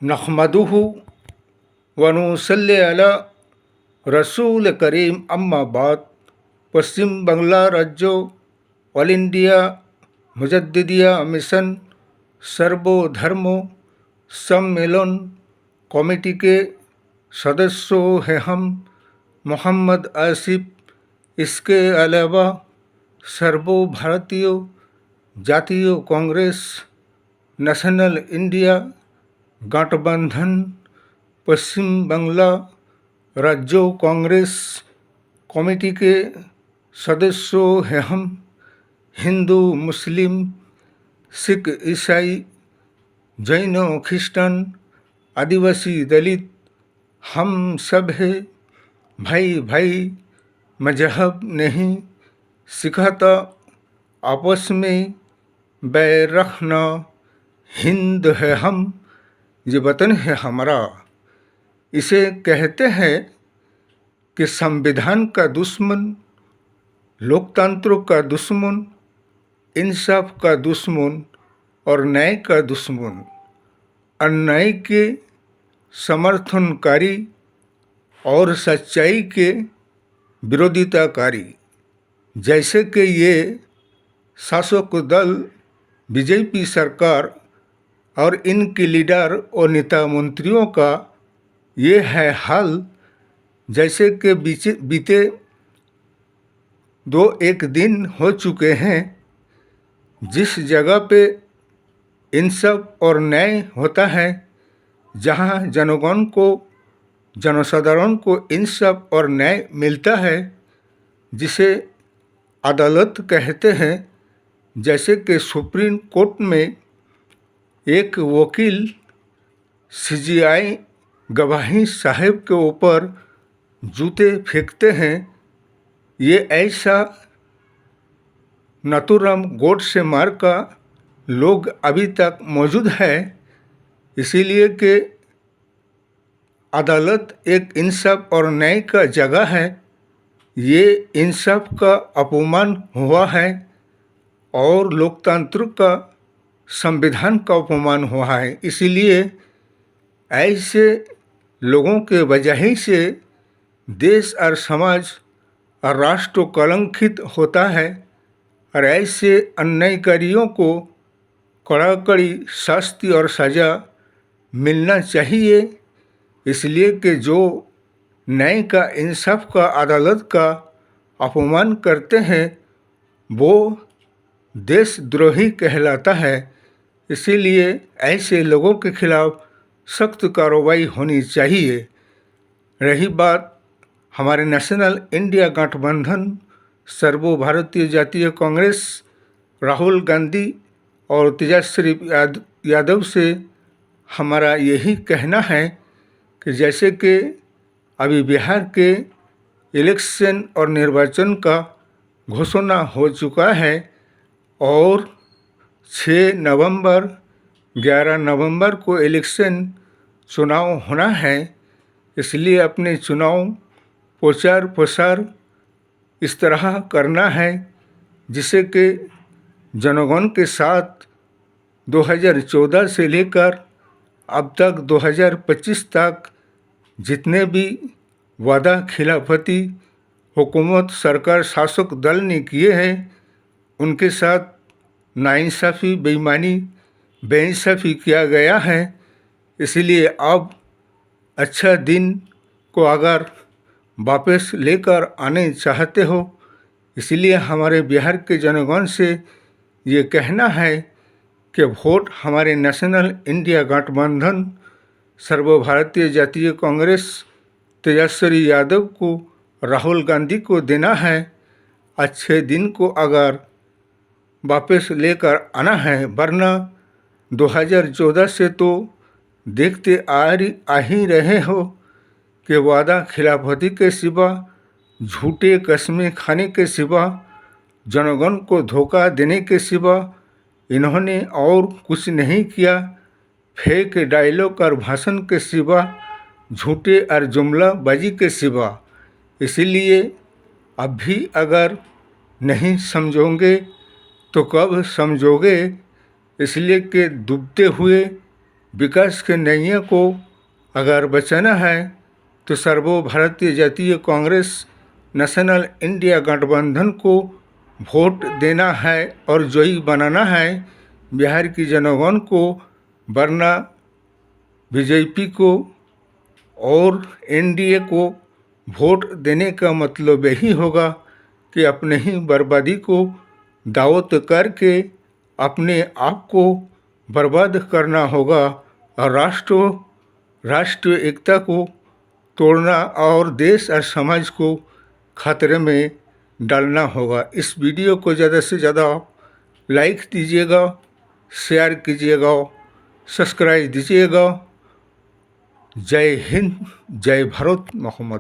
नहमदुहु व नुसल्ली अला रसूल करीम अम्मा बाद। पश्चिम बंगला राज्य ऑल इंडिया मुजद्दिदिया मिशन सर्वधर्म सम्मेलन कमेटी के सदस्यों हैं हम मोहम्मद आसिफ। इसके अलावा सर्व भारतीय जातीय कांग्रेस नेशनल इंडिया गठबंधन पश्चिम बंगला राज्य कांग्रेस कमेटी के सदस्यों हैं हम हिंदू मुस्लिम सिख ईसाई जैन ख्रिस्टन आदिवासी दलित हम सब है भाई भाई। मजहब नहीं सिखाता आपस में बैर रखना। हिंद है हम, ये वतन है हमारा। इसे कहते हैं कि संविधान का दुश्मन, लोकतंत्र का दुश्मन, इंसाफ का दुश्मन और न्याय का दुश्मन, अन्याय के समर्थनकारी और सच्चाई के विरोधिताकारी। जैसे कि ये शासक दल बीजेपी सरकार और इनके लीडर और नेता मंत्रियों का ये है हाल। जैसे कि बीते 2-1 दिन हो चुके हैं जिस जगह पे इंसाफ और न्याय होता है, जहाँ जनसाधारण को इंसाफ और न्याय मिलता है, जिसे अदालत कहते हैं। जैसे कि सुप्रीम कोर्ट में एक वकील सीजीआई गवाही साहब के ऊपर जूते फेंकते हैं, ये ऐसा नाथूराम गोडसे मार्ग का लोग अभी तक मौजूद है। इसीलिए कि अदालत एक इंसाफ और न्याय का जगह है। ये इंसाफ का अपमान हुआ है और लोकतंत्र का संविधान का अपमान हुआ है। इसीलिए ऐसे लोगों के वजह से देश और समाज और राष्ट्र कलंकित होता है और ऐसे अन्यायकारियों को कड़ाकड़ी शास्ति और सज़ा मिलना चाहिए। इसलिए कि जो न्याय का, इंसाफ का, अदालत का अपमान करते हैं वो देशद्रोही कहलाता है। इसीलिए ऐसे लोगों के खिलाफ सख्त कार्रवाई होनी चाहिए। रही बात हमारे नेशनल इंडिया गठबंधन सर्व भारतीय जातीय कांग्रेस राहुल गांधी और तेजस्वी यादव से, हमारा यही कहना है कि जैसे कि अभी बिहार के इलेक्शन और निर्वाचन का घोषणा हो चुका है और 6 नवंबर 11 नवंबर को इलेक्शन चुनाव होना है। इसलिए अपने चुनाव प्रचार प्रसार इस तरह करना है जिससे कि जनगण के साथ 2014 से लेकर अब तक 2025 तक जितने भी वादा खिलाफती हुकूमत, सरकार, शासक दल ने किए हैं उनके साथ नाइंसाफ़ी, बेईमानी, बेइंसाफ़ी किया गया है। इसलिए अब अच्छा दिन को अगर वापस लेकर आने चाहते हो, इसलिए हमारे बिहार के जनगण से ये कहना है कि वोट हमारे नेशनल इंडिया गठबंधन सर्वभारतीय जातीय कांग्रेस तेजस्वी यादव को, राहुल गांधी को देना है। अच्छे दिन को अगर वापस लेकर आना है, वरना 2014 से तो देखते आ ही रहे हो कि वादा खिलाफती के सिवा, झूठे कस्में खाने के सिवा, जनगण को धोखा देने के सिवा इन्होंने और कुछ नहीं किया। फेक डायलॉग और भाषण के सिवा, झूठे और जुमलाबाजी के सिवा। इसीलिए अब भी अगर नहीं समझोगे तो कब समझोगे। इसलिए कि डूबते हुए विकास के नैया को अगर बचाना है तो सर्वभारतीय जातीय कांग्रेस नेशनल इंडिया गठबंधन को वोट देना है और जयी बनाना है बिहार की जनगण को, वरना बीजेपी को और एनडीए को वोट देने का मतलब यही होगा कि अपने ही बर्बादी को दावत करके अपने आप को बर्बाद करना होगा और राष्ट्रीय एकता को तोड़ना और देश और समाज को खतरे में डालना होगा। इस वीडियो को ज़्यादा से ज़्यादा लाइक दीजिएगा, शेयर कीजिएगा, सब्सक्राइब दीजिएगा। जय हिंद, जय भारत, मोहम्मद।